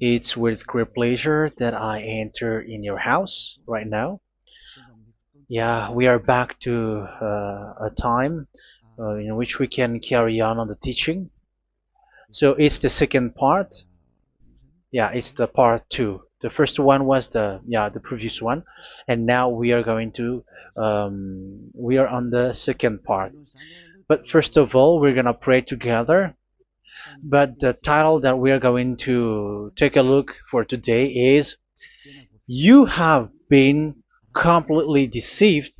It's with great pleasure that I enter in your house right now. Yeah, we are back to a time in which we can carry on the teaching. So it's the second part. Yeah, it's the part two. The first one was the previous one, and now we are going to we are on the second part. But first of all, we're gonna pray together. But the title that we are going to take a look for today is "You have been completely deceived,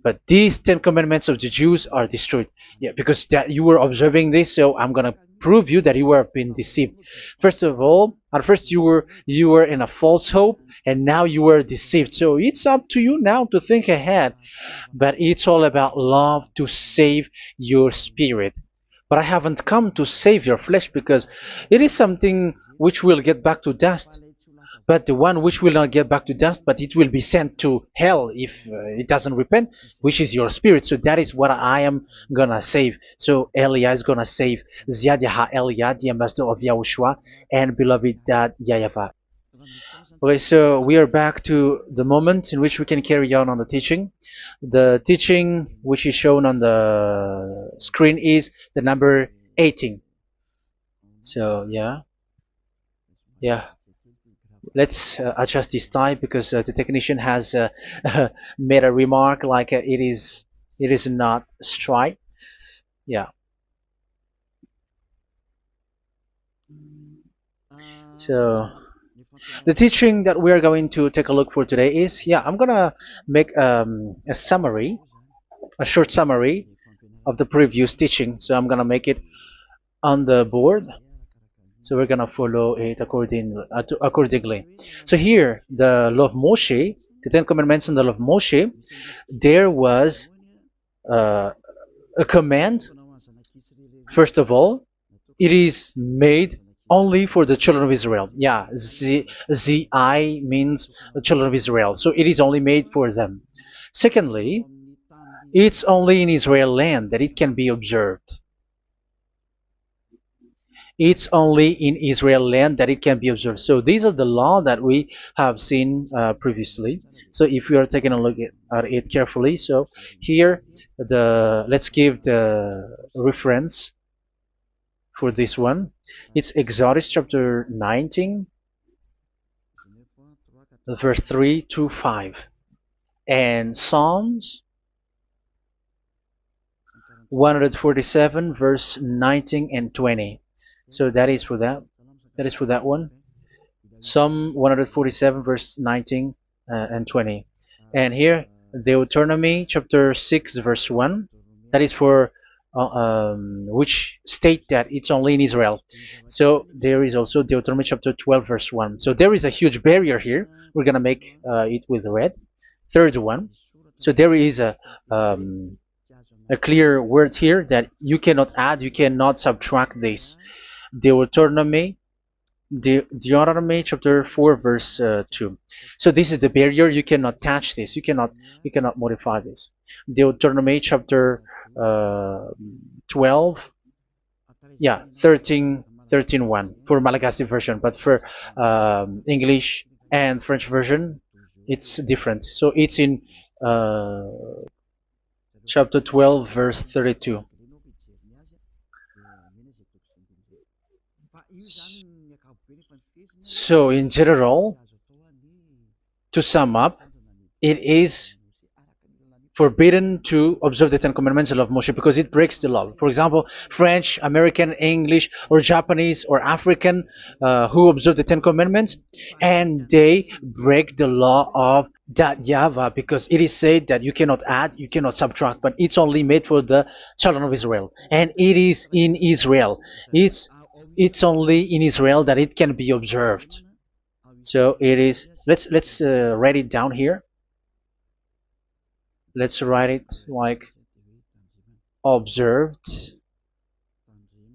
but these Ten Commandments of the Jews are destroyed." Yeah, because that you were observing this, so I'm gonna prove you that you were been deceived. First of all, at first you were in a false hope, and now you were deceived. So it's up to you now to think ahead. But it's all about love to save your spirit. But I haven't come to save your flesh because it is something which will get back to dust. But the one which will not get back to dust, but it will be sent to hell if it doesn't repent, which is your spirit. So that is what I am gonna save. So Elia is gonna save Ziadiha Elia, the ambassador of Yahushua, and beloved dad YAHVAH. Okay, so we are back to the moment in which we can carry on the teaching. The teaching which is shown on the screen is the number 18. So yeah, let's adjust this time because the technician has made a remark like it is not straight. Yeah. So the teaching that we are going to take a look for today is, I'm gonna make a summary, a short summary of the previous teaching. So I'm gonna make it on the board. So we're gonna follow it accordingly. So here, the law of Moshe, the Ten Commandments and the law of Moshe, there was uh, a command. First of all, it is made only for the children of Israel. Yeah, Z-I means the children of Israel. So it is only made for them. Secondly, it's only in Israel land that it can be observed. It's only in Israel land that it can be observed. So these are the law that we have seen previously. So if we are taking a look at it carefully, so here let's give the reference for this one. It's Exodus chapter 19, verse 3 to 5, and Psalms 147, verse 19 and 20. So that is for that. That is for that one. Psalm 147, verse 19 and 20. And here, Deuteronomy chapter 6, verse 1. That is for which state that it's only in Israel. So there is also Deuteronomy chapter 12, verse 1. So there is a huge barrier here. We're going to make it with red. Third one. So there is a clear word here that you cannot add, you cannot subtract this. Deuteronomy chapter 4, verse 2. So this is the barrier. You cannot touch this. You cannot modify this. Deuteronomy chapter 12, 13 1 for Malagasy version, but for English and French version, it's different. So it's in chapter 12, verse 32. So in general, to sum up, it is forbidden to observe the Ten Commandments, the law of Moshe, because it breaks the law. For example, French, American, English, or Japanese, or African who observe the Ten Commandments, and they break the law of that YAHVAH, because it is said that you cannot add, you cannot subtract, but it's only made for the children of Israel, and it is in Israel. It's only in Israel that it can be observed. So it is. Let's write it down here. Let's write it like observed,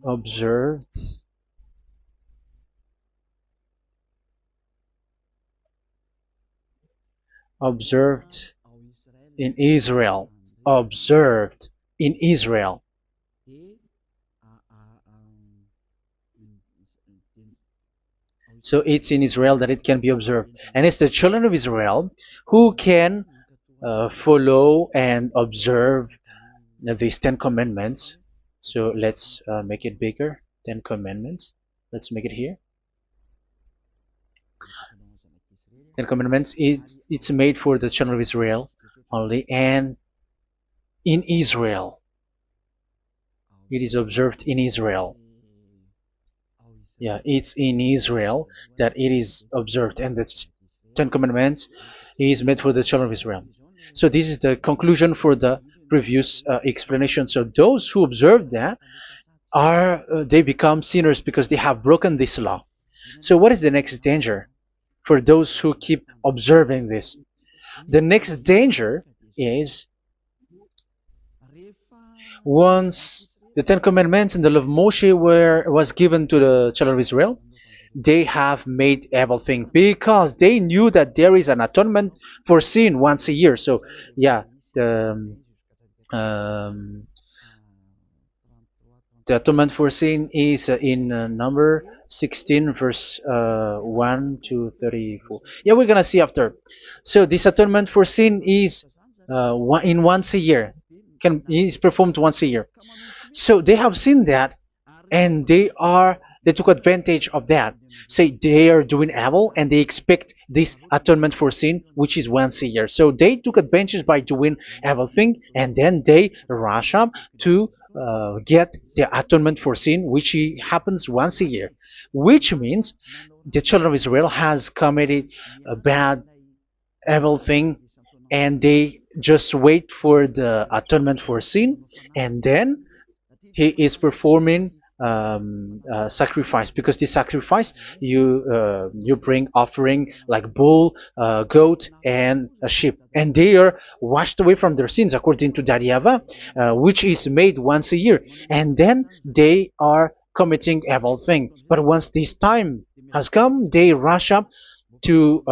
observed, observed in Israel, observed in Israel. So it's in Israel that it can be observed. And it's the children of Israel who can follow and observe these 10 commandments. So let's make it bigger. 10 commandments. Let's make it here. 10 commandments. It's made for the children of Israel only, and in Israel. It is observed in Israel. Yeah, it's in Israel that it is observed, and the 10 commandments is made for the children of Israel. So this is the conclusion for the previous explanation. So those who observe that are they become sinners because they have broken this law. So what is the next danger for those who keep observing this? The next danger is once the 10 commandments and the law of Moshe was given to the children of Israel, they have made everything because they knew that there is an atonement for sin once a year. So yeah, um, the atonement for sin is in number 16 verse 1 to 34. Yeah, we're gonna see after. So this atonement for sin is in once a year, is performed once a year. So they have seen that, and they took advantage of that. Say they are doing evil and they expect this atonement for sin, which is once a year. So they took advantage by doing evil thing, and then they rush up to get the atonement for sin, which happens once a year, which means the children of Israel has committed a bad evil thing, and they just wait for the atonement for sin, and then he is performing sacrifice, because the sacrifice you bring offering like bull, goat, and a sheep, and they are washed away from their sins according to that YAHVAH, which is made once a year, and then they are committing evil thing. But once this time has come, they rush up to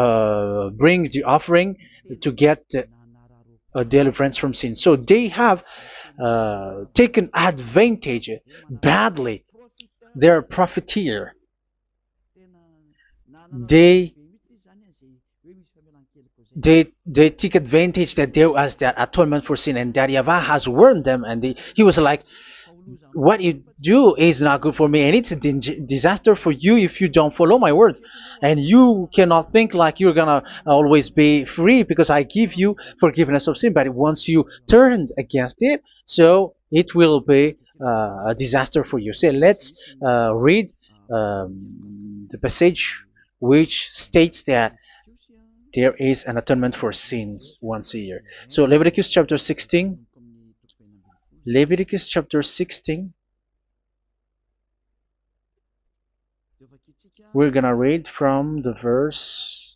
bring the offering to get deliverance from sin. So they have taken advantage badly. They're a profiteer. They they take advantage that there was that atonement for sin, and that YAHVAH has warned them, and he was like, what you do is not good for me, and it's a disaster for you if you don't follow my words, and you cannot think like you're gonna always be free because I give you forgiveness of sin, but once you turned against it, so it will be a disaster for you. So let's read the passage which states that there is an atonement for sins once a year. So Leviticus chapter 16. Leviticus chapter 16. We're gonna read from the verse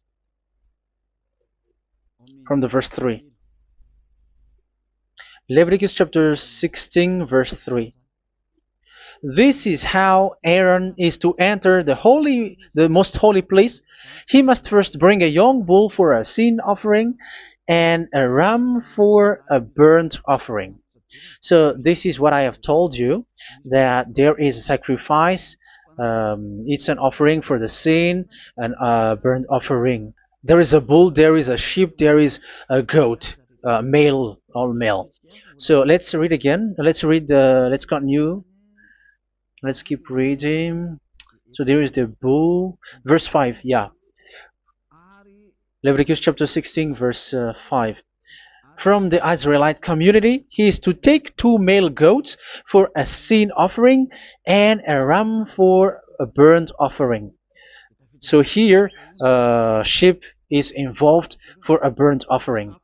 3. Leviticus chapter 16 verse 3. This is how Aaron is to enter the most holy place. He must first bring a young bull for a sin offering and a ram for a burnt offering. So this is what I have told you, that there is a sacrifice. It's an offering for the sin, and a burnt offering. There is a bull, there is a sheep, there is a goat, male, all male. So let's read again. Let's continue. Let's keep reading. So there is the bull, verse 5. Yeah, Leviticus chapter 16 verse 5. From the Israelite community, he is to take 2 male goats for a sin offering and a ram for a burnt offering. So here, sheep is involved for a burnt offering.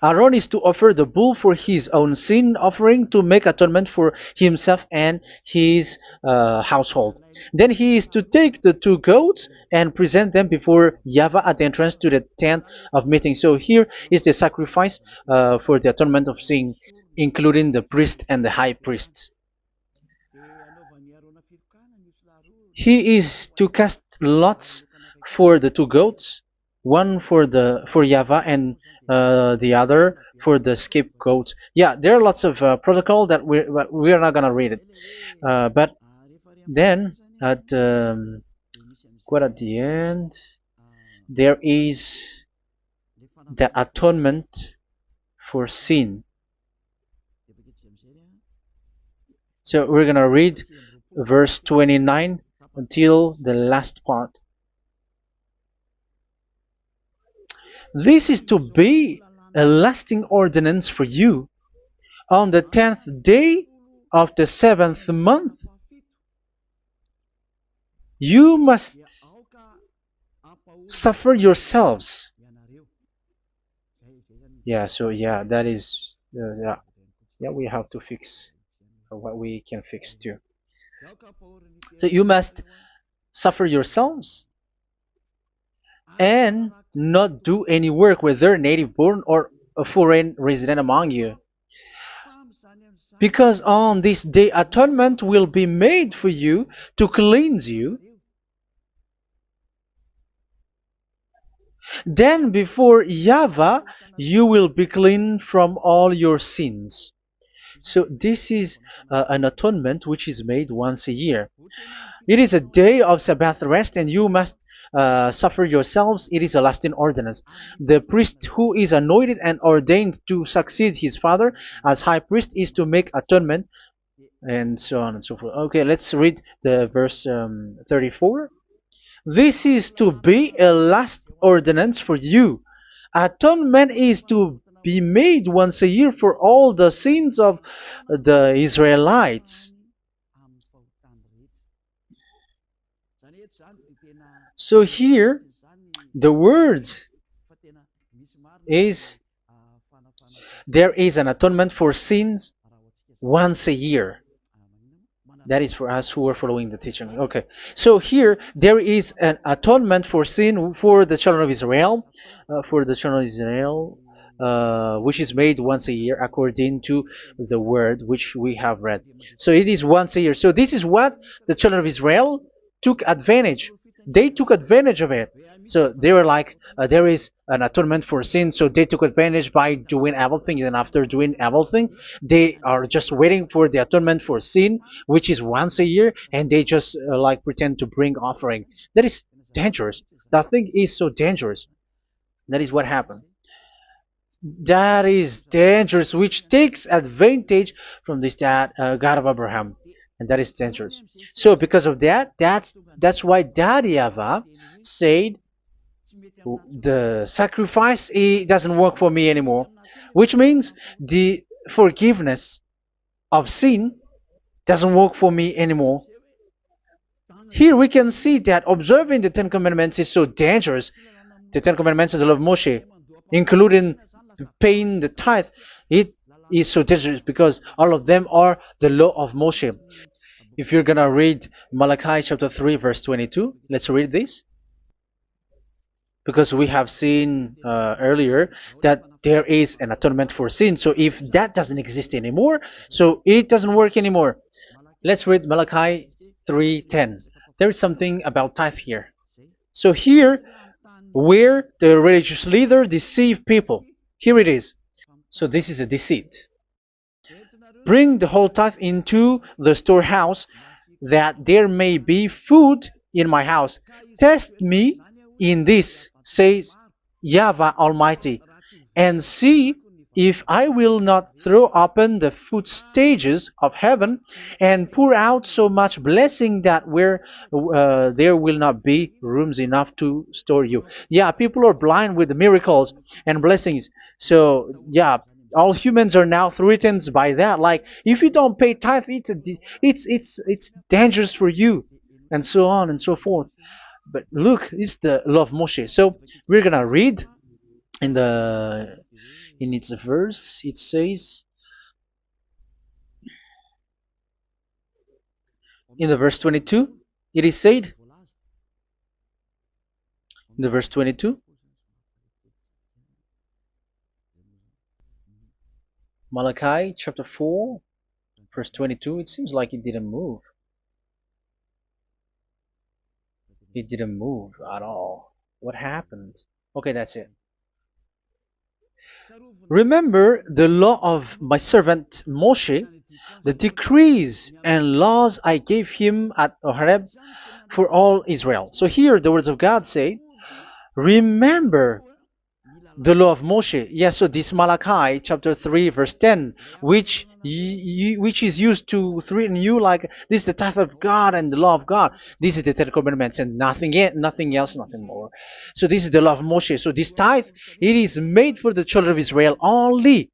Aaron is to offer the bull for his own sin offering to make atonement for himself and his household. Then he is to take the 2 goats and present them before YAHVAH at the entrance to the tent of meeting. So here is the sacrifice for the atonement of sin, including the priest and the high priest. He is to cast lots for the 2 goats, one for YAHVAH and the other for the scapegoat. Yeah, there are lots of protocol that we are not gonna read it, but then At quite at the end, there is the atonement for sin. So we're gonna read verse 29 until the last part. This is to be a lasting ordinance for you. On the 10th day of the 7th month, you must suffer yourselves. Yeah, that is, yeah, we have to fix what we can fix too. So you must suffer yourselves and not do any work, whether native born or a foreign resident among you. Because on this day atonement will be made for you to cleanse you. Then before YAHVAH you will be clean from all your sins. So this is an atonement which is made once a year. It is a day of Sabbath rest, and you must suffer yourselves. It is a lasting ordinance. The priest who is anointed and ordained to succeed his father as high priest is to make atonement, and so on and so forth. Okay, let's read the verse 34. This is to be a last ordinance for you. Atonement is to be made once a year for all the sins of the Israelites. So here, the words is there is an atonement for sins once a year. That is for us who are following the teaching. Okay, so here there is an atonement for sin for the children of Israel, which is made once a year according to the word which we have read. So it is once a year. So this is what the children of Israel took advantage. They took advantage of it. So they were like, there is an atonement for sin, so they took advantage by doing everything, and after doing everything, they are just waiting for the atonement for sin, which is once a year, and they just like pretend to bring offering. That is dangerous. That thing is so dangerous. That is what happened. That is dangerous, which takes advantage from this God of Abraham, and that is dangerous. So because of that, that's why Daddy YAHVAH said the sacrifice it doesn't work for me anymore, which means the forgiveness of sin doesn't work for me anymore. Here we can see that observing the Ten Commandments is so dangerous. The Ten Commandments of the law of Moshe, including paying the tithe, it is so dangerous because all of them are the law of Moshe. If you're gonna read Malachi chapter 3 verse 22, let's read this. Because we have seen earlier that there is an atonement for sin. So if that doesn't exist anymore, so it doesn't work anymore. Let's read Malachi 3:10. There is something about tithe here. So here, where the religious leader deceive people, here it is. So this is a deceit. Bring the whole tithe into the storehouse, that there may be food in my house. Test me in this, says YAHVAH Almighty, and see if I will not throw open the food stages of heaven and pour out so much blessing that where there will not be rooms enough to store you. Yeah, people are blind with the miracles and blessings. So yeah, all humans are now threatened by that. Like if you don't pay tithe, it's dangerous for you, and so on and so forth. But look, it's the law of Moshe. So we're gonna read in its verse. It says in the verse 22. It is said in the verse 22. Malachi chapter 4 verse 22. It seems like it didn't move. It didn't move at all. What happened? Okay, that's it. Remember the law of my servant Moshe, The decrees and laws I gave him at Horeb for all Israel. So here the words of God say, remember the law of Moshe. Yes, so this Malachi chapter 3 verse 10, which is used to threaten you like this is the tithe of God and the law of God. This is the Ten Commandments and nothing yet, nothing else, nothing more. So this is the law of Moshe. So this tithe, it is made for the children of Israel only.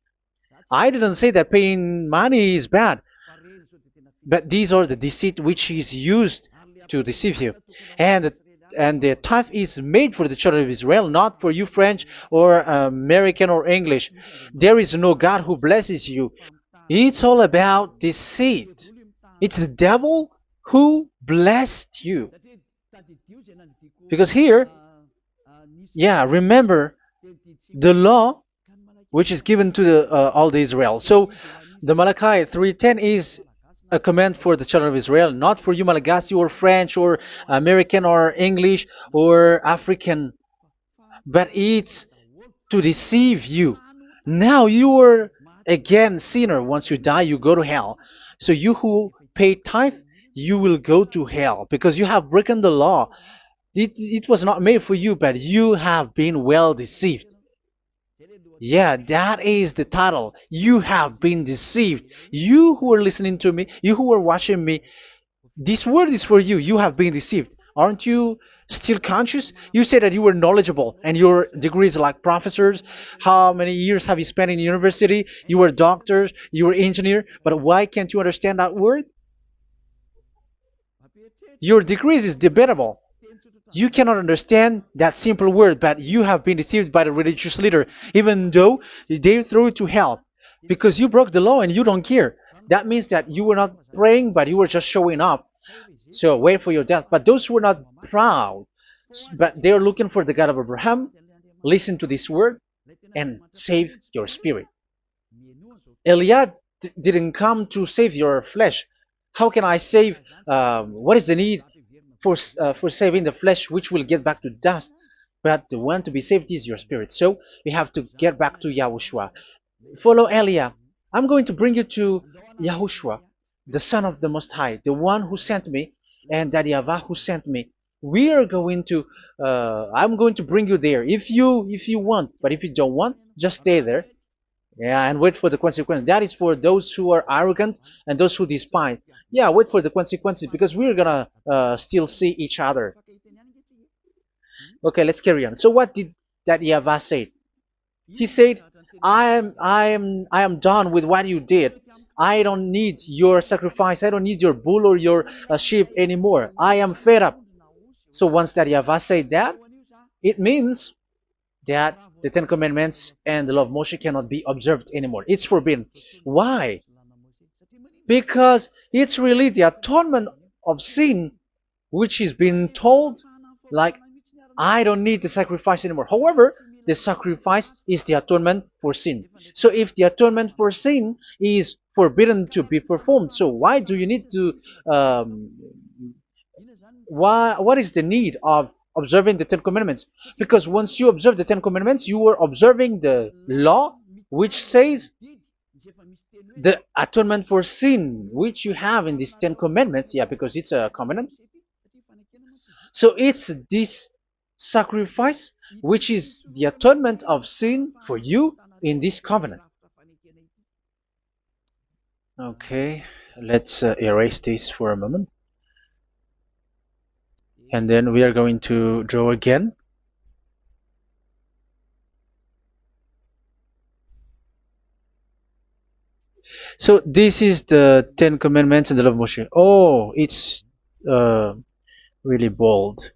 I didn't say that paying money is bad, but these are the deceit which is used to deceive you. And the tithe is made for the children of Israel, not for you French or American or English. There is no God who blesses you. It's all about deceit. It's the devil who blessed you. Because here, yeah, remember the law which is given to all the Israel. So the Malachi 3:10 is a command for the children of Israel, not for you Malagasy or French or American or English or African, but it's to deceive you. Now you are again sinner. Once you die, you go to hell. So you who pay tithe, you will go to hell because you have broken the law. It was not made for you, but you have been well deceived. Yeah, that is the title. You have been deceived. You who are listening to me, you who are watching me, this word is for you. You have been deceived. Aren't you still conscious? You said that you were knowledgeable and your degrees are like professors. How many years have you spent in university? You were doctors, you were engineer, but why can't you understand that word? Your degrees is debatable. You cannot understand that simple word, but you have been deceived by the religious leader, even though they threw you to hell because you broke the law and you don't care. That means that you were not praying, but you were just showing up. So wait for your death. But those who are not proud, but they are looking for the God of Abraham, listen to this word and save your spirit. Eliad didn't come to save your flesh. How can I save? What is the need for saving the flesh, which will get back to dust? But the one to be saved is your spirit. So you have to get back to Yahushua. Follow Eliah. I'm going to bring you to Yahushua, the Son of the Most High, the one who sent me, and that YAHVAH who sent me. We are going to. I'm going to bring you there if you want, but if you don't want, just stay there. Yeah, and wait for the consequences. That is for those who are arrogant and those who despise. Yeah, wait for the consequences because we're gonna still see each other. Okay, let's carry on. So what did that YAHVAH say? He said, I am done with what you did. I don't need your sacrifice. I don't need your bull or your sheep anymore. I am fed up. So once that YAHVAH said that, it means that the Ten Commandments and the law of Moshe cannot be observed anymore. It's forbidden. Why? Because it's really the atonement of sin which is being told, like, I don't need the sacrifice anymore. However, the sacrifice is the atonement for sin. So if the atonement for sin is forbidden to be performed, so why do you need to what is the need of observing the Ten Commandments? Because once you observe the Ten Commandments, you are observing the law which says the atonement for sin which you have in these Ten Commandments. Yeah, because it's a covenant. So it's this sacrifice which is the atonement of sin for you in this covenant. Okay, let's erase this for a moment. And then we are going to draw again. So this is the Ten Commandments and the law of Moshe. Oh, it's really bold.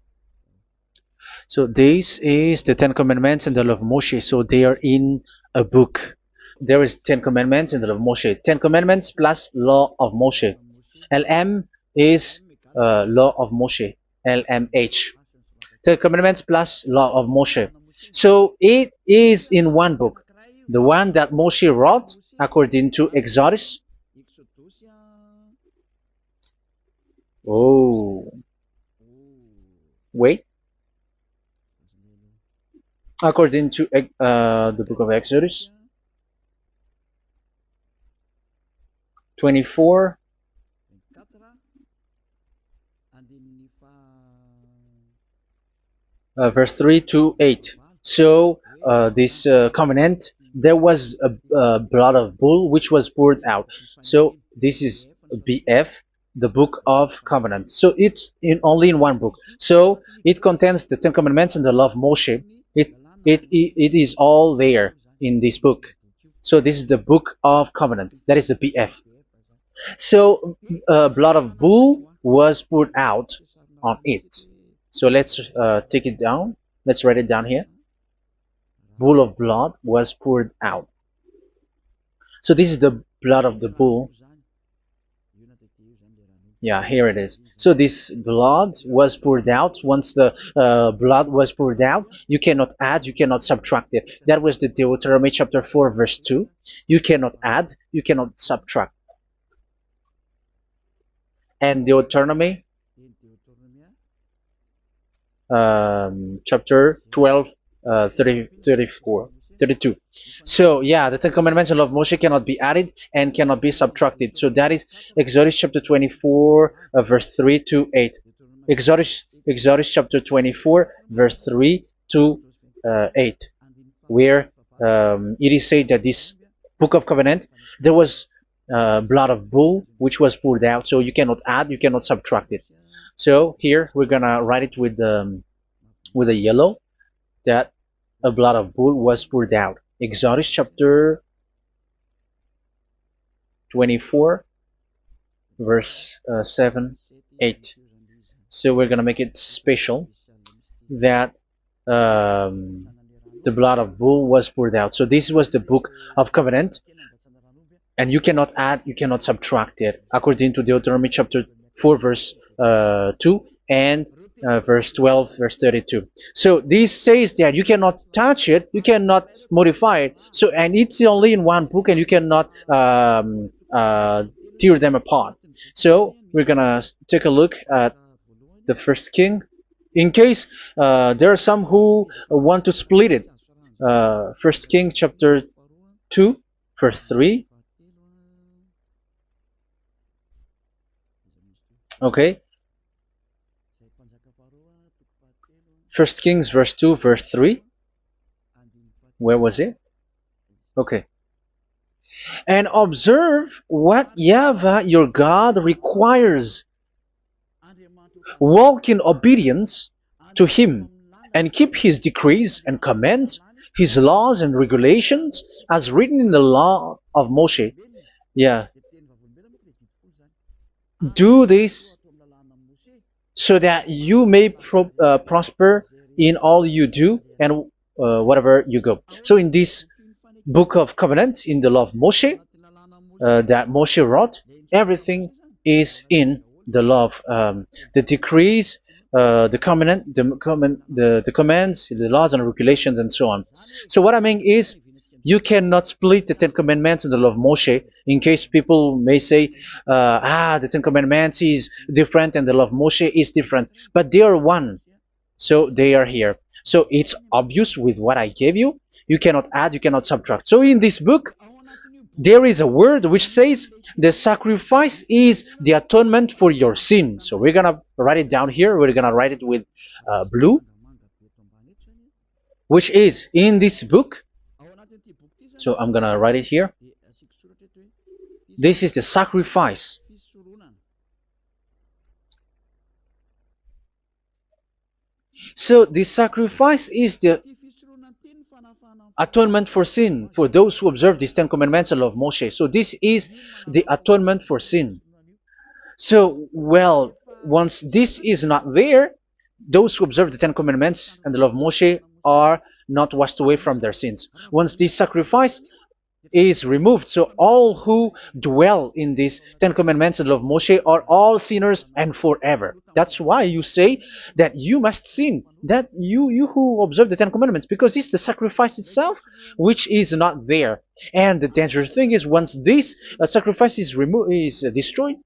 So this is the Ten Commandments and the law of Moshe. So they are in a book. There is Ten Commandments and the law of Moshe. Ten Commandments plus law of Moshe. LM is law of Moshe. LMH. Ten Commandments plus law of Moshe. So it is in one book. The one that Moshe wrote according to Exodus. Oh, wait. According to the book of Exodus. 24, verse 3 to 8. So this covenant, there was a blood of bull which was poured out. So this is BF, the book of covenant. So it's only in one book. So it contains the Ten Commandments and the law of Moshe. It is all there in this book. So this is the book of covenant. That is the BF. So blood of bull was poured out on it. So let's take it down. Let's write it down here. Bull of blood was poured out. So this is the blood of the bull. Yeah, here it is. So this blood was poured out. Once the blood was poured out, you cannot add, you cannot subtract it. That was the Deuteronomy chapter 4, verse 2. You cannot add, you cannot subtract. And Deuteronomy chapter 12, 32. So yeah, the Ten Commandments and law of Moshe cannot be added and cannot be subtracted. So that is Exodus chapter 24, verse 3 to 8. Exodus chapter 24, verse 3 to 8, where it is said that this book of covenant, there was blood of bull which was poured out. So you cannot add, you cannot subtract it. So here we're gonna write it with a yellow, that a blood of bull was poured out. Exodus chapter 24, verse 7, 8. So we're gonna make it special that the blood of bull was poured out. So this was the book of covenant, and you cannot add, you cannot subtract it, according to Deuteronomy chapter 4, verse 2 and verse 12, verse 32. So this says that you cannot touch it, you cannot modify it. So, and it's only in one book, and you cannot tear them apart. So we're gonna take a look at the first king, in case there are some who want to split it. First King chapter 2, verse 3. Okay. First Kings verse 2, verse 3. Where was it? Okay. And observe what YAHVAH your God requires. Walk in obedience to him, and keep his decrees and commands, his laws and regulations, as written in the law of Moshe. Yeah. Do this so that you may prosper in all you do and whatever you go. So in this book of covenant, in the law of Moshe, that Moshe wrote, everything is in the law of the decrees, the covenant, the commands, the laws and regulations, and so on. So what I mean is, you cannot split the Ten Commandments and the law of Moshe, in case people may say, the Ten Commandments is different and the law of Moshe is different. But they are one. So they are here. So it's obvious with what I gave you. You cannot add, you cannot subtract. So in this book, there is a word which says the sacrifice is the atonement for your sin. So we're going to write it down here. We're going to write it with blue, which is in this book. So I'm going to write it here. This is the sacrifice. So the sacrifice is the atonement for sin for those who observe these Ten Commandments and law of Moshe. So this is the atonement for sin. So, well, once this is not there, those who observe the Ten Commandments and the law of Moshe are not washed away from their sins. Once this sacrifice is removed, so all who dwell in these Ten Commandments and law of Moshe are all sinners and forever. That's why you say that you must sin, that you who observe the Ten Commandments, because it's the sacrifice itself which is not there. And the dangerous thing is, once this sacrifice is destroyed,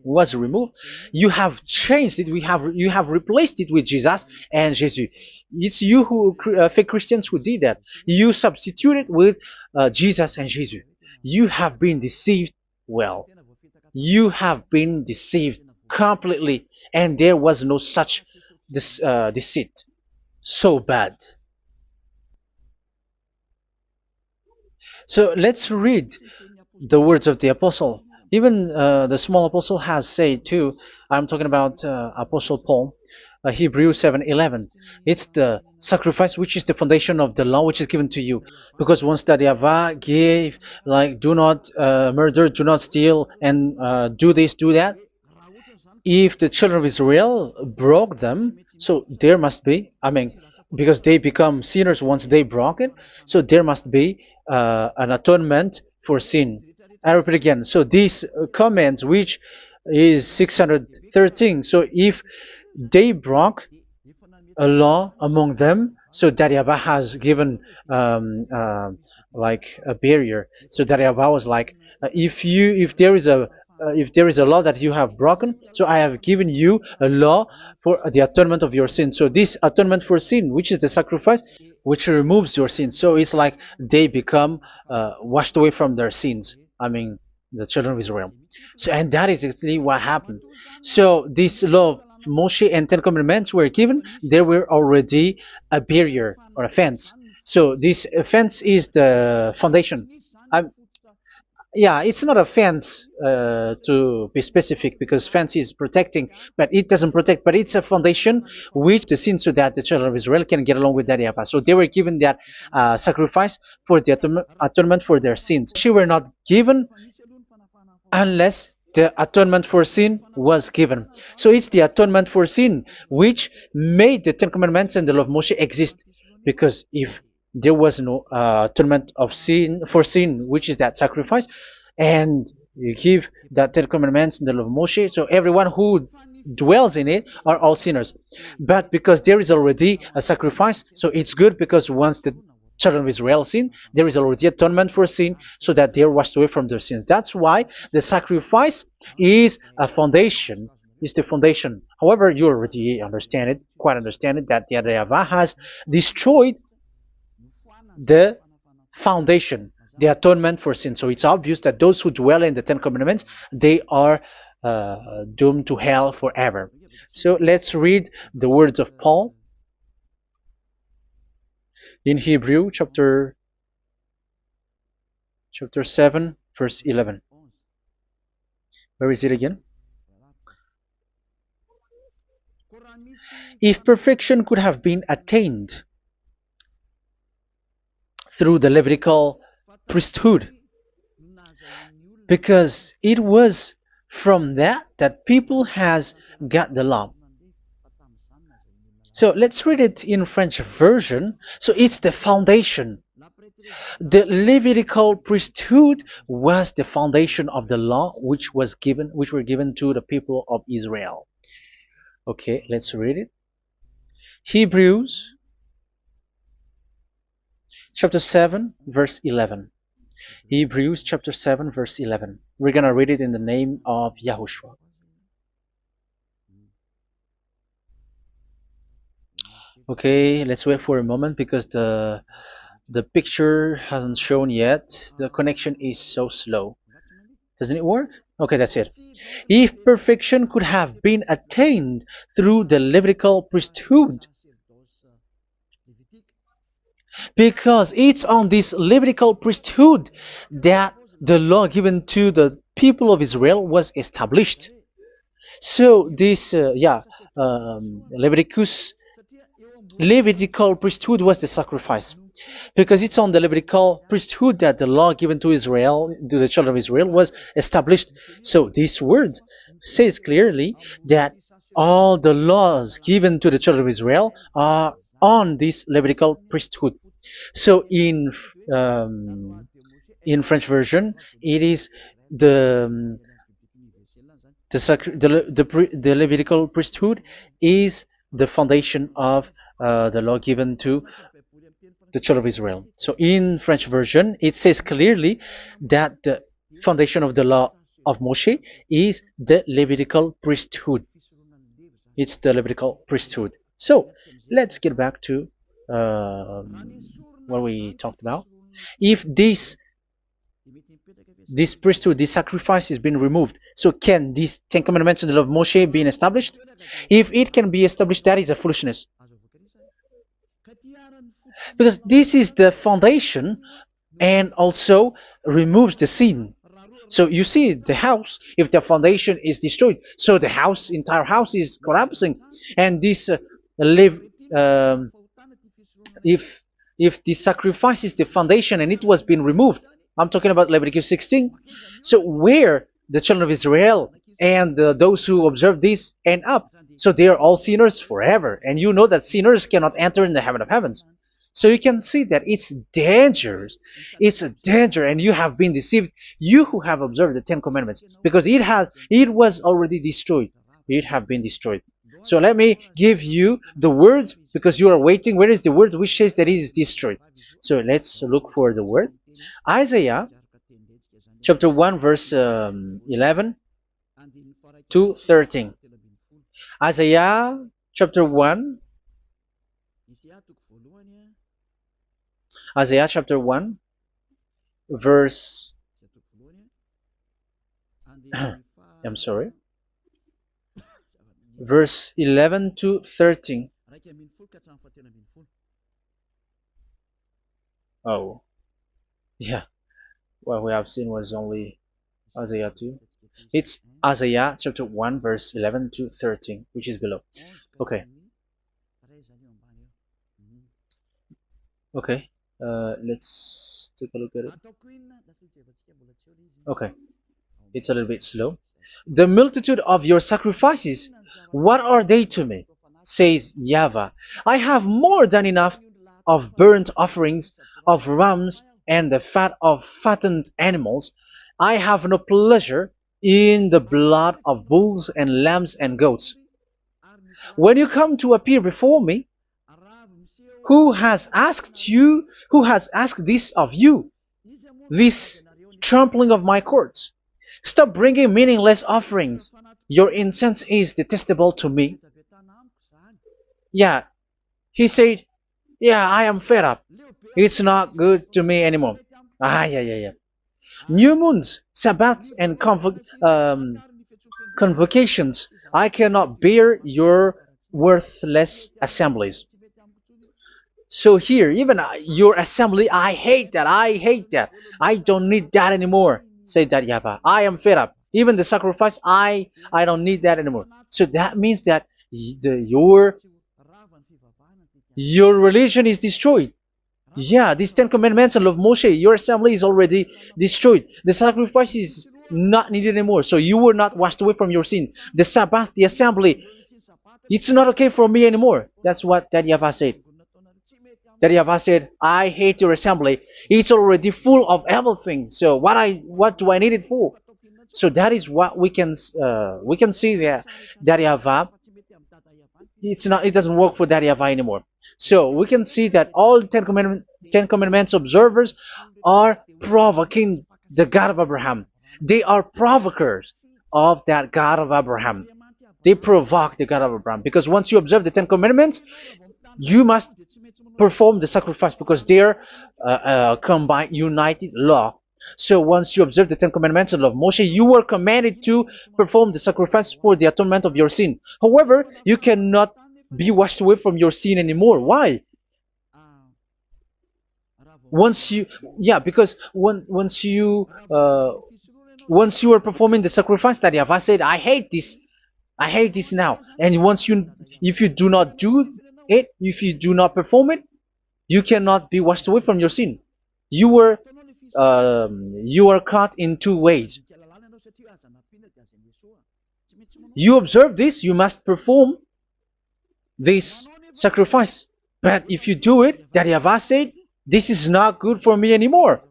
was removed, you have changed it. You have replaced it with Jesus and Jesus. It's you who fake Christians who did that. You substitute it with Jesus and Jesus. You have been deceived well. You have been deceived completely, and there was no such deceit. So bad. So let's read the words of the apostle. Even the small apostle has said too. I'm talking about Apostle Paul, Hebrews 7:11. It's the sacrifice which is the foundation of the law which is given to you. Because once that Yahweh gave, like, do not murder, do not steal, and do this, do that. If the children of Israel broke them, so there must be, I mean, because they become sinners once they broke it, so there must be an atonement for sin. I repeat again. So these comments, which is 613, so if they broke a law among them, so that Yahweh has given like a barrier. So that Yahweh was like, if there is a law that you have broken, so I have given you a law for the atonement of your sin. So this atonement for sin, which is the sacrifice, which removes your sin. So it's like they become washed away from their sins. I mean, the children of Israel. So, and that is actually what happened. So this law of Moshe and Ten Commandments were given. There were already a barrier or a fence. So this fence is the foundation. I, yeah, it's not a fence to be specific, because fence is protecting, but it doesn't protect. But it's a foundation which the sin, so that the children of Israel can get along with that Yahweh. So they were given that sacrifice for the atonement for their sins. She were not given unless the atonement for sin was given. So it's the atonement for sin which made the Ten Commandments and the law of Moshe exist. Because if there was no atonement of sin for sin, which is that sacrifice, and you give that Ten Commandments and the law of Moshe, so everyone who dwells in it are all sinners. But because there is already a sacrifice, so it's good, because once the children of Israel sin, there is already atonement for sin, so that they are washed away from their sins. That's why the sacrifice is a foundation, is the foundation. However, you already understand it, quite understand it, that the YAHVAH has destroyed the foundation, the atonement for sin. So it's obvious that those who dwell in the Ten Commandments, they are doomed to hell forever. So let's read the words of Paul in Hebrew chapter 7 verse 11. Where is it again? If perfection could have been attained through the Levitical priesthood, because it was from that people has got the law. So let's read it in French version. So it's the foundation. The Levitical priesthood was the foundation of the law which were given to the people of Israel. Okay, let's read it. Hebrews chapter 7 verse 11. Hebrews chapter 7 verse 11. We're going to read it in the name of YAHOSHUAH. Okay, let's wait for a moment, because the picture hasn't shown yet. The connection is so slow. Doesn't it work? Okay, that's it. If perfection could have been attained through the Levitical priesthood, because it's on this Levitical priesthood that the law given to the people of Israel was established. So this, Levitical priesthood was the sacrifice, because it's on the Levitical priesthood that the law given to Israel, to the children of Israel, was established. So this word says clearly that all the laws given to the children of Israel are on this Levitical priesthood. So in French version, it is the Levitical priesthood is the foundation of the law given to the children of Israel. So in French version, it says clearly that the foundation of the law of Moshe is the Levitical priesthood. It's the Levitical priesthood. So let's get back to what we talked about. If this this priesthood, this sacrifice is being removed. So can these 10 commandments and the law of Moshe be established? If it can be established, that is a foolishness. Because this is the foundation and also removes the sin. So you see the house, if the foundation is destroyed, so the house, entire house is collapsing. And this if the sacrifice is the foundation and it was being removed, I'm talking about Leviticus 16. So where the children of Israel and those who observe this end up? So they are all sinners forever. And you know that sinners cannot enter in the heaven of heavens. So you can see that it's dangerous. It's a danger, and you have been deceived, you who have observed the 10 commandments, because it was already destroyed. It have been destroyed. So let me give you the words, because you are waiting. Where is the word which says that it is destroyed? So let's look for the word. Isaiah chapter 1 verse 11 to 13. Isaiah chapter 1. Isaiah chapter 1 verse I'm sorry, verse 11 to 13. Oh, yeah, what we have seen was only Isaiah 2. It's Isaiah chapter 1 verse 11 to 13, which is below. Okay. Okay. Let's take a look at it. Okay, it's a little bit slow. The multitude of your sacrifices, what are they to me? Says YAHVAH. I have more than enough of burnt offerings, of rams, and the fat of fattened animals. I have no pleasure in the blood of bulls and lambs and goats. When you come to appear before me, who has asked this of you, this trampling of my courts? Stop bringing meaningless offerings. Your incense is detestable to me. Yeah, he said, yeah, I am fed up. It's not good to me anymore. Yeah. New moons, Sabbaths, and convocations. I cannot bear your worthless assemblies. So here, even your assembly, I hate that. I don't need that anymore. Say that, YAHVAH. I am fed up. Even the sacrifice, I don't need that anymore. So that means that your religion is destroyed. Yeah, these 10 commandments and law of Moshe, your assembly is already destroyed. The sacrifice is not needed anymore. So you were not washed away from your sin. The Sabbath, the assembly, it's not okay for me anymore. That's what that YAHVAH said. That YAHVAH said, I hate your assembly. It's already full of everything. So what do I need it for? So that is what we can see there. That YAHVAH, it doesn't work for that YAHVAH anymore. So we can see that all 10 commandments observers are provoking the God of Abraham. They are provokers of that God of Abraham. They provoke the God of Abraham, because once you observe the 10 commandments, you must perform the sacrifice, because they're combined, united law. So once you observe the 10 commandments and law of Moshe, you were commanded to perform the sacrifice for the atonement of your sin. However, you cannot be washed away from your sin anymore. Why? Because once you are performing the sacrifice that YAHVAH said, I hate this now. And if you do not do it, if you do not perform it, you cannot be washed away from your sin. You are caught in two ways. You observe this, you must perform this sacrifice. But if you do it, that YAHVAH said, this is not good for me anymore.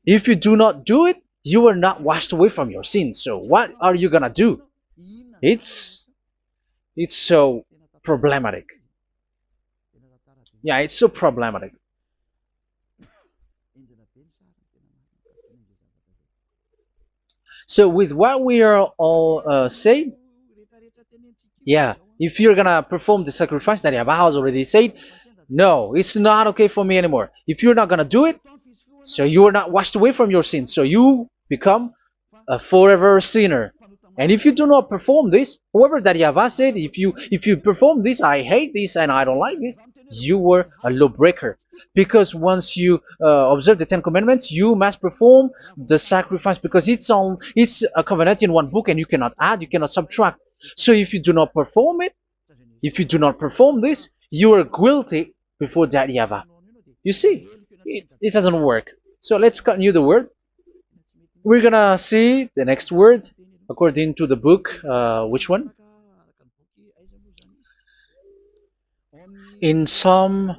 If you do not do it, you are not washed away from your sin. So what are you gonna do? It's so problematic. Yeah, it's so problematic. So with what we are all saying, yeah, if you're gonna perform the sacrifice that YAHVAH has already said, no, it's not okay for me anymore. If you're not gonna do it, so you are not washed away from your sin. So you become a forever sinner. And if you do not perform this, however that YAHVAH said, if you perform this, I hate this and I don't like this, you were a lawbreaker. Because once you observe the Ten Commandments, you must perform the sacrifice, because it's a covenant in one book, and you cannot add, you cannot subtract. So if you do not perform it, if you do not perform this, you are guilty before that YAHVAH. You see, it doesn't work. So let's continue the word. We're gonna see the next word according to the book. Which one? In Psalm.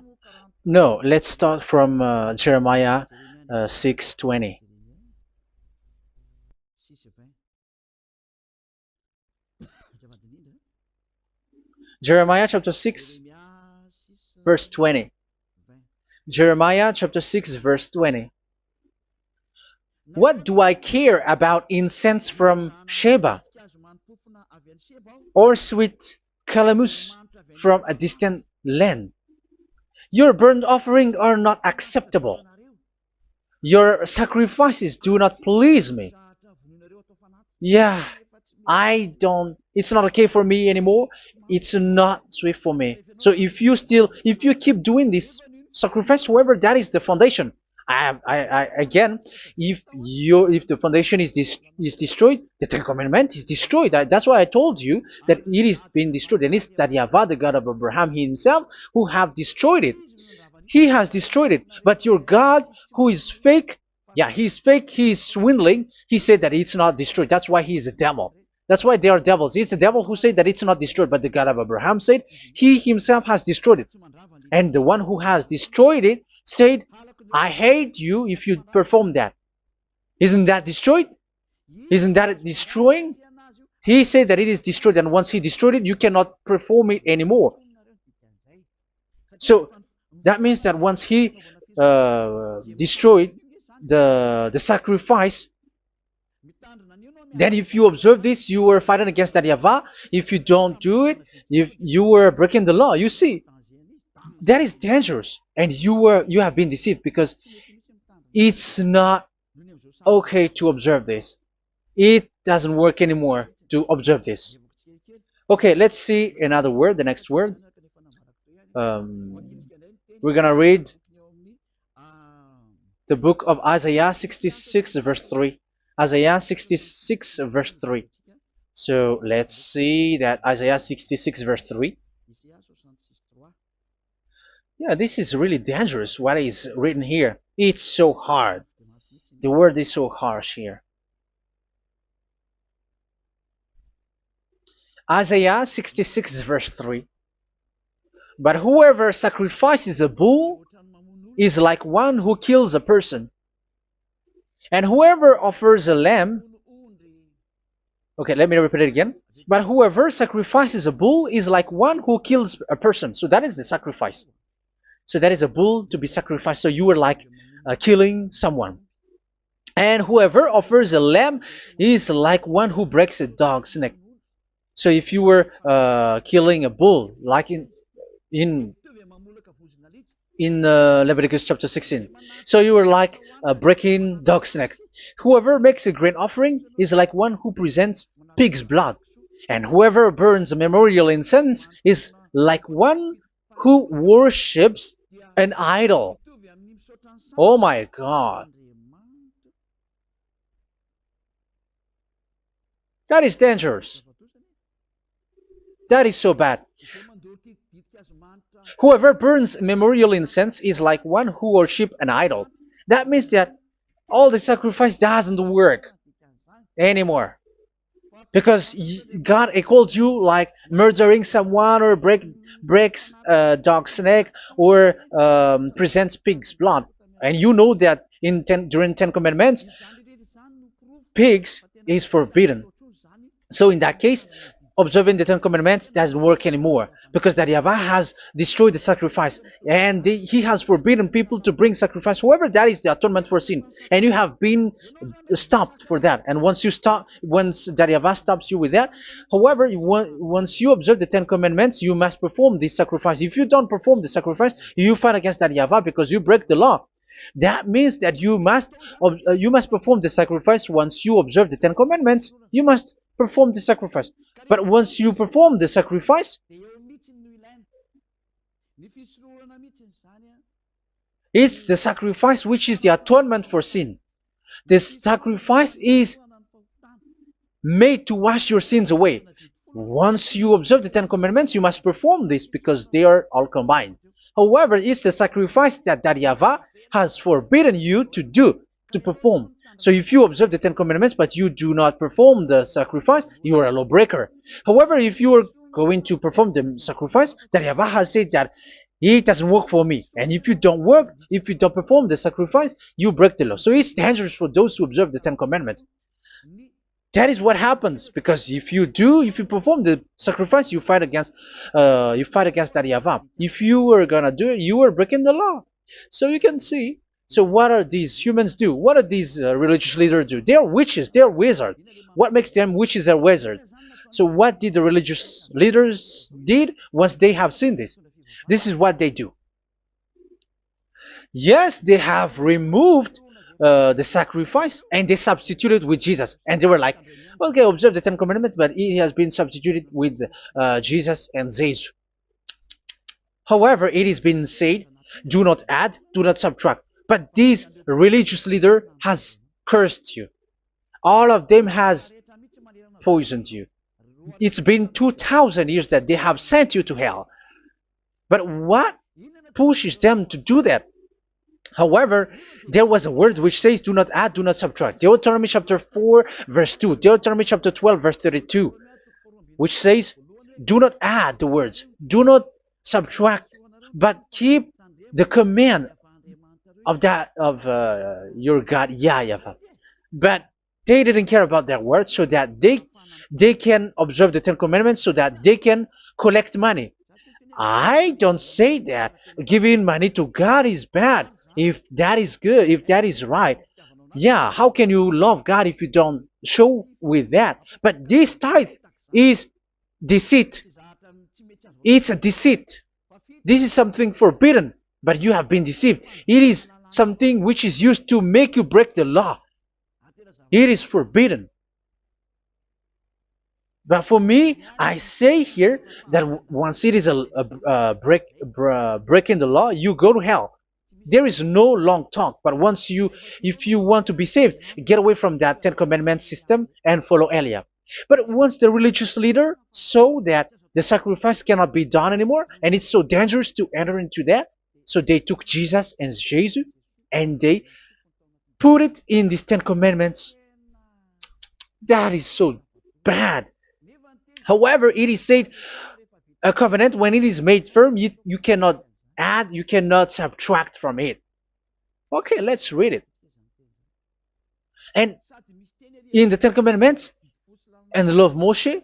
No, let's start from Jeremiah 6:20. Jeremiah chapter 6, verse 20. Jeremiah chapter 6, verse 20. What do I care about incense from Sheba, or sweet calamus from a distant land? Your burnt offerings are not acceptable. Your sacrifices do not please me. Yeah, it's not okay for me anymore. It's not sweet for me. So if you keep doing this sacrifice, however, that is the foundation. Again, if the foundation is destroyed, the Ten Commandment is destroyed. That's why I told you that it is being destroyed, and it's that YAHVAH, the God of Abraham himself, who have destroyed it. He has destroyed it. But your God, who is fake, yeah, he's fake, he's swindling. He said that it's not destroyed. That's why he is a devil. That's why they are devils. It's the devil who said that it's not destroyed, but the God of Abraham said he himself has destroyed it. And the one who has destroyed it said, I hate you if you perform that. Isn't that destroyed? Isn't that destroying? He said that it is destroyed, and once he destroyed it, you cannot perform it anymore. So that means that once he destroyed the sacrifice, then if you observe this, you were fighting against that YAHVAH. If you don't do it, if you were breaking the law, you see, that is dangerous, and you have been deceived, because it's not okay to observe this. It doesn't work anymore to observe this. Okay, let's see another word, the next word. We're gonna read the book of Isaiah 66 verse 3. Isaiah 66 verse 3. So let's see that Isaiah 66 verse 3. Yeah, this is really dangerous what is written here. It's so hard. The word is so harsh here. Isaiah 66 verse 3. But whoever sacrifices a bull is like one who kills a person. And whoever offers a lamb... Okay, let me repeat it again. But whoever sacrifices a bull is like one who kills a person. So that is the sacrifice. So that is a bull to be sacrificed. So you were like killing someone. And whoever offers a lamb is like one who breaks a dog's neck. So if you were killing a bull, like in Leviticus chapter 16, so you were like breaking dog's neck. Whoever makes a grain offering is like one who presents pig's blood. And whoever burns a memorial incense is like one who worships an idol. Oh my God. That is dangerous. That is so bad. Whoever burns memorial incense is like one who worships an idol. That means that all the sacrifice doesn't work anymore. Because God calls you like murdering someone, or breaks a dog's neck, or presents pig's blood. And you know that during Ten Commandments, pigs is forbidden. So in that case, observing the Ten Commandments doesn't work anymore, because that YAHVAH has destroyed the sacrifice, and he has forbidden people to bring sacrifice. However, that is the atonement for sin, and you have been stopped for that. And once that YAHVAH stops you with that, however, once you observe the Ten Commandments, you must perform this sacrifice. If you don't perform the sacrifice, you fight against that YAHVAH, because you break the law. That means that you must perform the sacrifice once you observe the Ten Commandments. You must perform the sacrifice. But once you perform the sacrifice, it's the sacrifice which is the atonement for sin. This sacrifice is made to wash your sins away. Once you observe the Ten Commandments, you must perform this because they are all combined. However, it's the sacrifice that YAHVAH has forbidden you to do, to perform. So if you observe the Ten Commandments but you do not perform the sacrifice, you are a lawbreaker. However, if you are going to perform the sacrifice, YAHVAH has said that it doesn't work for me. And if you don't perform the sacrifice, you break the law. So it's dangerous for those who observe the Ten Commandments. That is what happens, because if you perform the sacrifice, you fight against YAHVAH. If you are gonna do it, you are breaking the law. So you can see. So what are these humans do? What are these religious leaders do? They are witches. They are wizards. What makes them witches and wizards? So what did the religious leaders did once they have seen this? This is what they do. Yes, they have removed the sacrifice and they substituted with Jesus, and they were like, okay, observe the Ten Commandments, but it has been substituted with Jesus and Jesus. However, it has been said, do not add, do not subtract. But this religious leader has cursed you. All of them has poisoned you. It's been 2,000 years that they have sent you to hell. But what pushes them to do that? However, there was a word which says, do not add, do not subtract. Deuteronomy chapter 4, verse 2. Deuteronomy chapter 12, verse 32. Which says, do not add the words. Do not subtract. But keep the command of your God, YAHVAH. But they didn't care about their words, so that they can observe the Ten Commandments, so that they can collect money. I don't say that giving money to God is bad. If that is good, if that is right, yeah, how can you love God if you don't show with that? But this tithe is deceit. It's a deceit. This is something forbidden, but you have been deceived. It is something which is used to make you break the law. It is forbidden. But for me, I say here that once it is breaking the law, you go to hell. There is no long talk. But if you want to be saved, get away from that Ten Commandments system and follow Eliah. But once the religious leader saw that the sacrifice cannot be done anymore, and it's so dangerous to enter into that, so they took Jesus and Jesus and they put it in these Ten Commandments. That is so bad. However, it is said, a covenant, when it is made firm, you cannot add, you cannot subtract from it. Okay, let's read it. And in the Ten Commandments and the law of Moshe,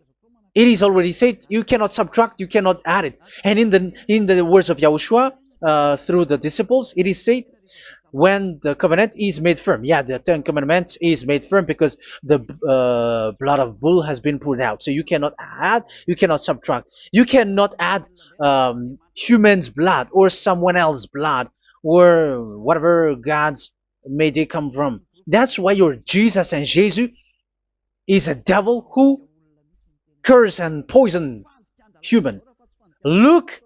it is already said, you cannot subtract, you cannot add it. And in the words of YAHOSHUAH, through the disciples, it is said, when the covenant is made firm. Yeah, the Ten Commandments is made firm because the blood of bull has been poured out. So you cannot add, you cannot subtract. You cannot add human's blood or someone else's blood or whatever gods may they come from. That's why your Jesus and Jesus is a devil who curse and poison human. Look,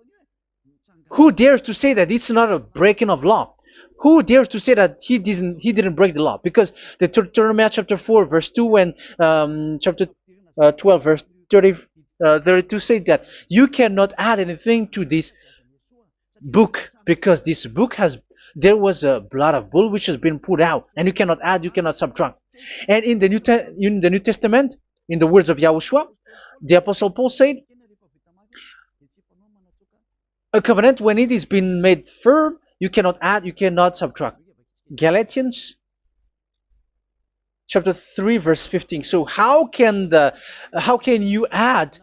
who dares to say that it's not a breaking of law? Who dares to say that he didn't break the law? Because the Deuteronomy chapter 4 verse 2 and chapter 12 verse 32 say that you cannot add anything to this book, because this book there was a blood of bull which has been put out, and you cannot add, you cannot subtract. And in the New Testament, in the words of YAHOSHUAH, the Apostle Paul said, a covenant, when it is been made firm, you cannot add, you cannot subtract. Galatians chapter 3 verse 15. So how can you add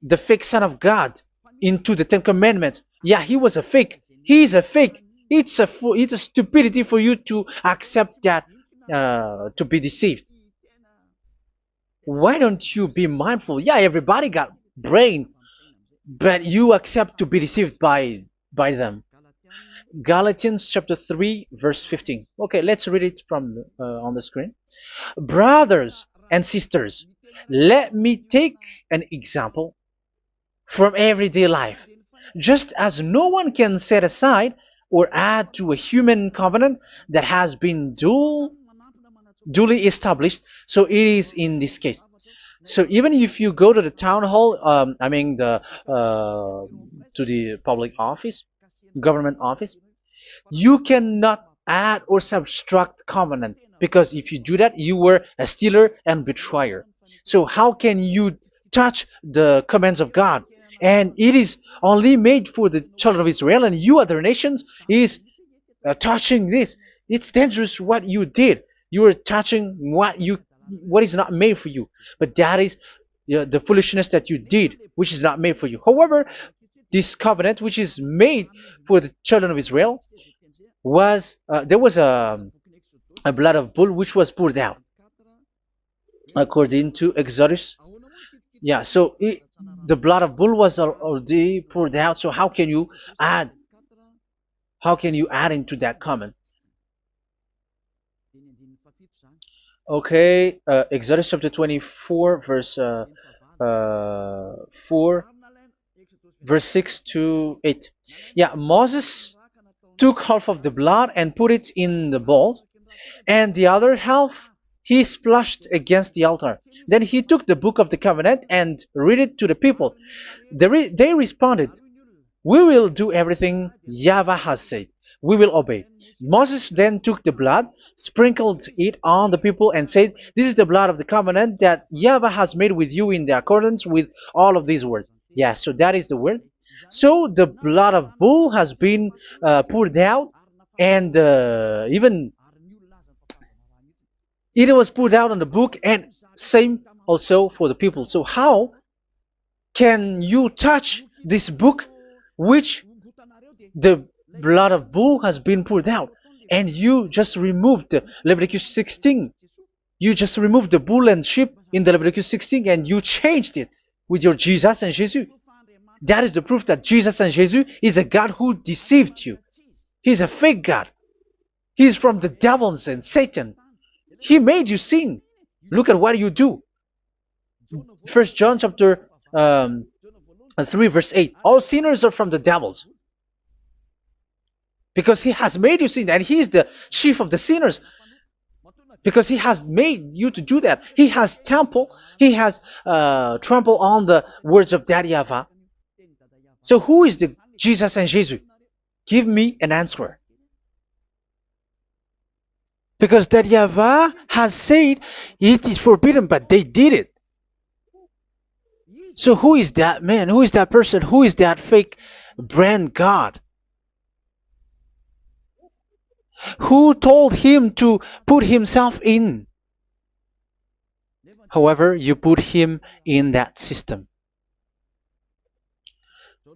the fake Son of God into the Ten Commandments? Yeah, he was a fake. He is a fake. It's a stupidity for you to accept that, to be deceived. Why don't you be mindful? Yeah, everybody got brain, but you accept to be deceived by them. Galatians chapter 3 verse 15. Okay, let's read it from on the screen. Brothers and sisters, let me take an example from everyday life. Just as no one can set aside or add to a human covenant that has been duly established, so it is in this case. So even if you go to the town hall, I mean to the public office, government office, you cannot add or subtract covenant, because if you do that, you were a stealer and betrayer. So how can you touch the commands of God? And it is only made for the children of Israel, and you other nations is touching this. It's dangerous what you did. You are touching what is not made for you. But that is the foolishness that you did, which is not made for you. However, this covenant, which is made for the children of Israel, was there was a blood of bull which was poured out according to Exodus. Yeah, so the blood of bull was already poured out. So add how can you add into that covenant? Okay, Exodus chapter 24, verse 4, verse 6 to 8. Yeah, Moses took half of the blood and put it in the bowl, and the other half he splashed against the altar. Then he took the book of the covenant and read it to the people. They responded, "We will do everything YAHVAH has said. We will obey." Moses then took the blood, sprinkled it on the people, and said, "This is the blood of the covenant that YAHVAH has made with you in accordance with all of these words." Yeah, so that is the word. So the blood of bull has been poured out, and even it was poured out on the book, and same also for the people. So how can you touch this book which the blood of bull has been poured out? And you just removed Leviticus 16. You just removed the bull and sheep in the Leviticus 16, and you changed it with your Jesus and Jesus. That is the proof that Jesus and Jesus is a God who deceived you. He's a fake God. He's from the devils and Satan. He made you sin. Look at what you do. First John chapter 3 verse 8. All sinners are from the devils, because he has made you sin, and he is the chief of the sinners, because he has made you to do that. He has trampled on the words of Daddy YAHVAH. So who is the Jesus and Jesus? Give me an answer. Because Daddy YAHVAH has said it is forbidden, but they did it. So who is that man? Who is that person? Who is that fake brand God? Who told him to put himself in? However, you put him in that system.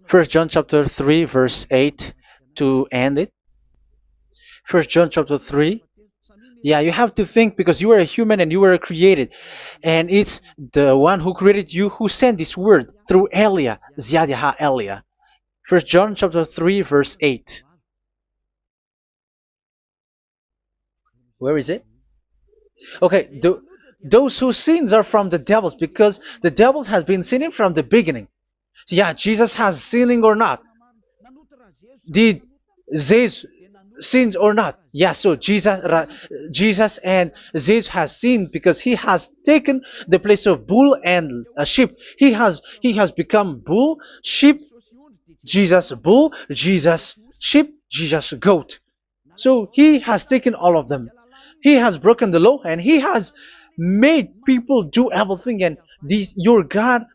First John chapter 3 verse 8 to end it. First John chapter 3. Yeah, you have to think, because you are a human and you were created. And it's the one who created you who sent this word through Elia, Ziadiha Elia. First John chapter 3 verse 8. Where is it? Okay, those whose sins are from the devils, because the devils has been sinning from the beginning. Yeah, Jesus has sinning or not? Did Zeus sins or not? Yeah, so Jesus and Zeus has sinned, because he has taken the place of bull and a sheep. He has become bull, sheep, Jesus bull, Jesus sheep, Jesus goat. So he has taken all of them. He has broken the law, and he has made people do everything. And your God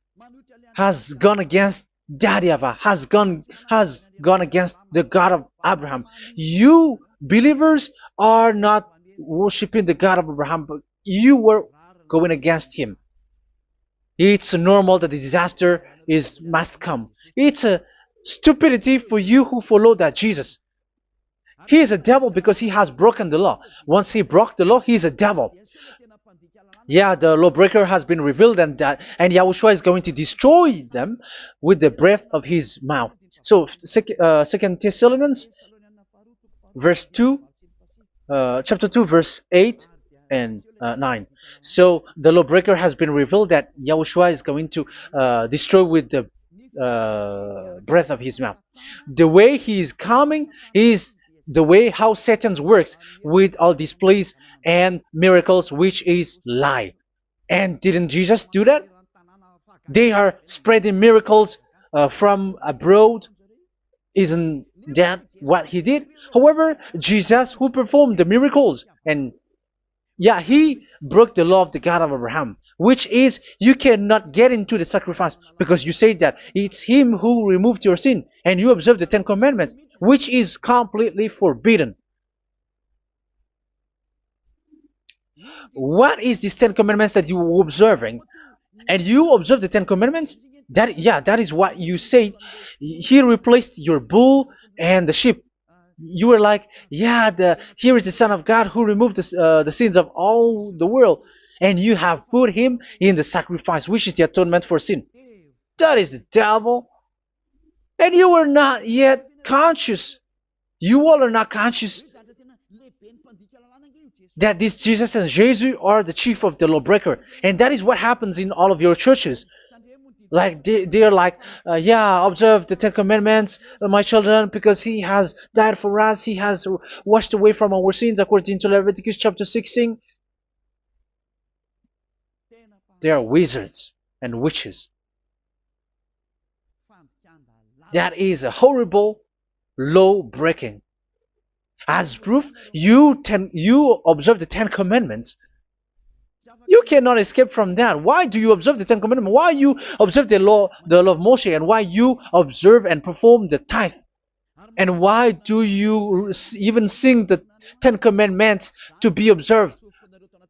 has gone against Daddy YAHVAH, has gone against the God of Abraham. You believers are not worshiping the God of Abraham, but you were going against him. It's normal that the disaster must come. It's a stupidity for you who follow that Jesus. He is a devil because he has broken the law. Once he broke the law, he is a devil. Yeah, the lawbreaker has been revealed, and Yahushua is going to destroy them with the breath of his mouth. So, Second Thessalonians verse 2, chapter 2, verse 8 and 9. So the lawbreaker has been revealed that Yahushua is going to destroy with the breath of his mouth. The way he is coming is the way how Satan works with all displays and miracles, which is lie. And didn't Jesus do that? They are spreading miracles from abroad. Isn't that what he did? However, Jesus, who performed the miracles, and yeah, he broke the law of the God of Abraham, which is you cannot get into the sacrifice because you say that it's him who removed your sin, and you observe the Ten Commandments, which is completely forbidden. What is these Ten Commandments that you were observing? And you observe the Ten Commandments? That, yeah, that is what you said. He replaced your bull and the sheep. You were like, yeah, here is the Son of God who removed the sins of all the world, and you have put him in the sacrifice, which is the atonement for sin. That is the devil. And you are not yet conscious. You all are not conscious that this Jesus and Jesus are the chief of the lawbreaker. And that is what happens in all of your churches. Like they are like, yeah, observe the Ten Commandments, my children, because he has died for us. He has washed away from our sins according to Leviticus chapter 16. They are wizards and witches. That is a horrible law breaking. As proof, you observe the Ten Commandments. You cannot escape from that. Why do you observe the Ten Commandments? Why you observe the law of Moshe, and why you observe and perform the tithe? And why do you even sing the Ten Commandments to be observed?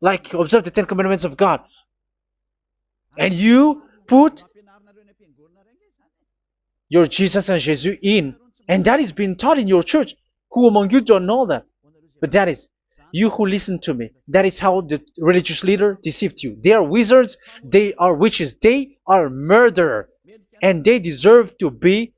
Like observe the Ten Commandments of God. And you put your Jesus and Jesus in. And that is being taught in your church. Who among you don't know that? But that is you who listen to me. That is how the religious leader deceived you. They are wizards. They are witches. They are murderers. And they deserve to be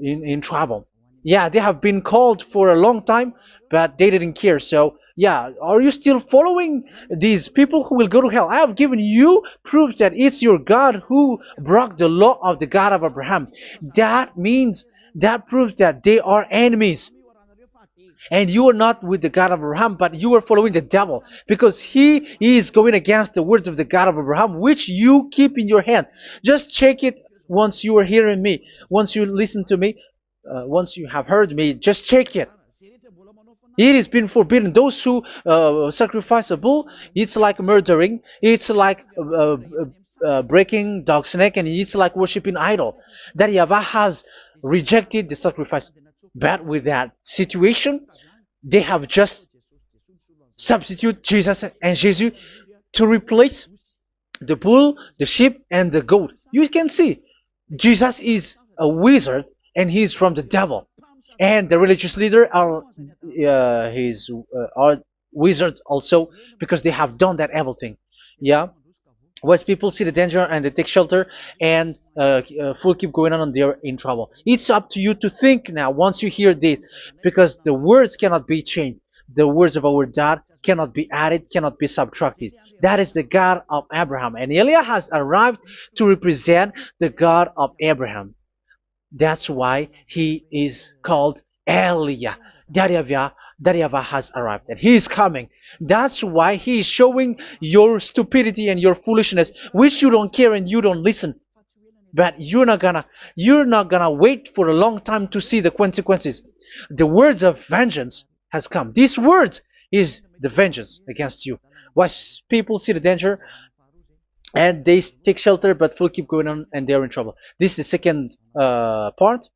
in trouble. Yeah, they have been called for a long time, but they didn't care. So, yeah, are you still following these people who will go to hell? I have given you proof that it's your God who broke the law of the God of Abraham. That means, that proves that they are enemies. And you are not with the God of Abraham, but you are following the devil, because he is going against the words of the God of Abraham, which you keep in your hand. Just check it once you are hearing me, once you listen to me, once you have heard me, just check it. It has been forbidden. Those who sacrifice a bull, it's like murdering, it's like breaking dog's neck, and it's like worshiping idol. That YAHVAH has rejected the sacrifice. But with that situation, they have just substitute Jesus and Jesus to replace the bull, the sheep, and the goat. You can see Jesus is a wizard, and he's from the devil. And the religious leader are are wizards also, because they have done that evil thing. Yeah. Once people see the danger and they take shelter, and full keep going on, and they're in trouble. It's up to you to think now once you hear this, because the words cannot be changed. The words of our God cannot be added, cannot be subtracted. That is the God of Abraham, and Eliah has arrived to represent the God of Abraham. That's why he is called Eliah. YAHVAH has arrived, and he is coming. That's why he is showing your stupidity and your foolishness, which you don't care and you don't listen. But you're not gonna wait for a long time to see the consequences. The words of vengeance has come. These words is the vengeance against you. Watch people see the danger and they take shelter, but will keep going on, and they're in trouble. This is the second part,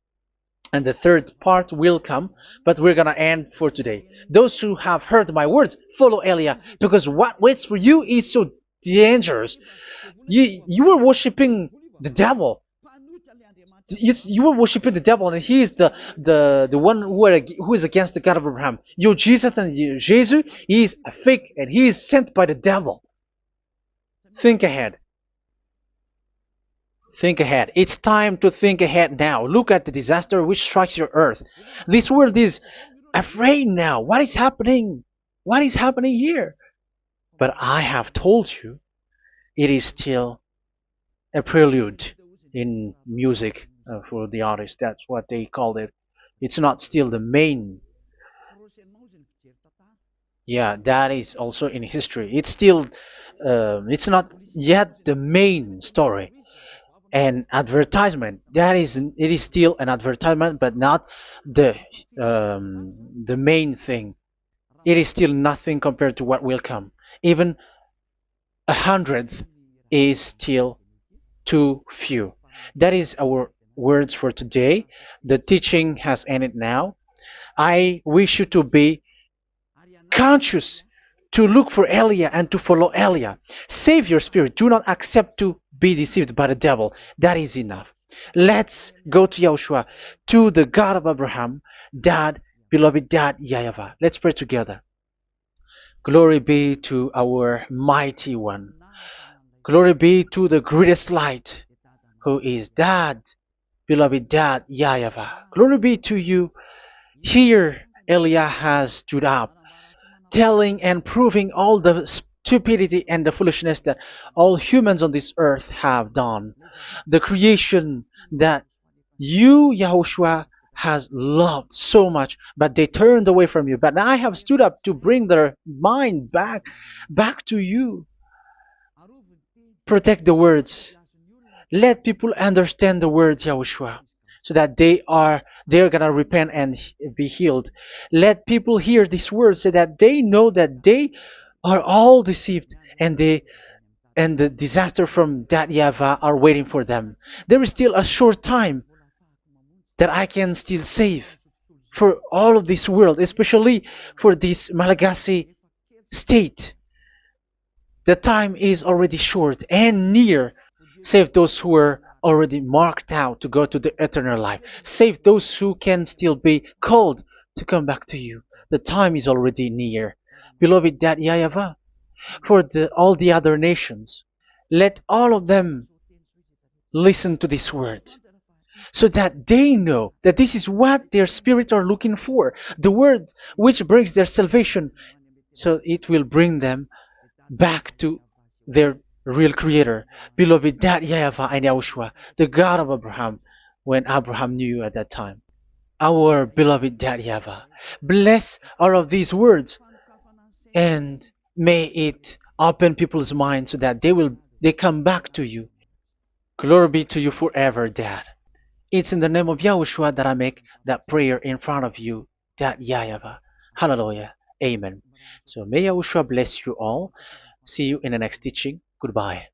and the third part will come, but we're gonna end for today. Those who have heard my words, follow Eliah, because what waits for you is so dangerous. You are worshiping the devil. You are worshiping the devil, and he is the one who is against the God of Abraham. Your Jesus and your Jesus, he is a fake, and he is sent by the devil. Think ahead. Think ahead. It's time to think ahead now. Look at the disaster which strikes your earth. This world is afraid now. What is happening? What is happening here? But I have told you, it is still a prelude in music for the artist. That's what they called it. It's not still the main. Yeah, that is also in history. It's still, it's not yet the main story. And advertisement, that is, it is still an advertisement, but not the the main thing. It is still nothing compared to what will come. Even a hundredth is still too few. That is our words for today. The teaching has ended now. I wish you to be conscious, to look for Elia and to follow Elia. Save your spirit. Do not accept to be deceived by the devil. That is enough. Let's go to Yahushua, to the God of Abraham, Dad, beloved Dad, YAHVAH. Let's pray together. Glory be to our mighty one. Glory be to the greatest light, who is Dad, beloved Dad, YAHVAH. Glory be to you. Here, Elia has stood up, telling and proving all the stupidity and the foolishness that all humans on this earth have done. The creation that you, Yahushua, has loved so much, but they turned away from you. But I have stood up to bring their mind back to you. Protect the words. Let people understand the words, Yahushua, so that they're gonna repent and be healed. Let people hear these words so that they know that they are all deceived, and the disaster from that YAHVAH are waiting for them. There is still a short time that I can still save for all of this world, especially for this Malagasy state. The time is already short and near. Save those who are already marked out to go to the eternal life. Save those who can still be called to come back to you. The time is already near. Beloved Dad YAHVAH, for all the other nations, let all of them listen to this word so that they know that this is what their spirits are looking for. The word which brings their salvation, so it will bring them back to their real creator, beloved Dad YAHVAH and Yahushua, the God of Abraham, when Abraham knew you at that time. Our beloved Dad YAHVAH, bless all of these words and may it open people's minds so that they come back to you. Glory be to you forever, Dad. It's in the name of Yahushua that I make that prayer in front of you, Dad YAHVAH. Hallelujah. Amen. So may Yahushua bless you all. See you in the next teaching. Goodbye.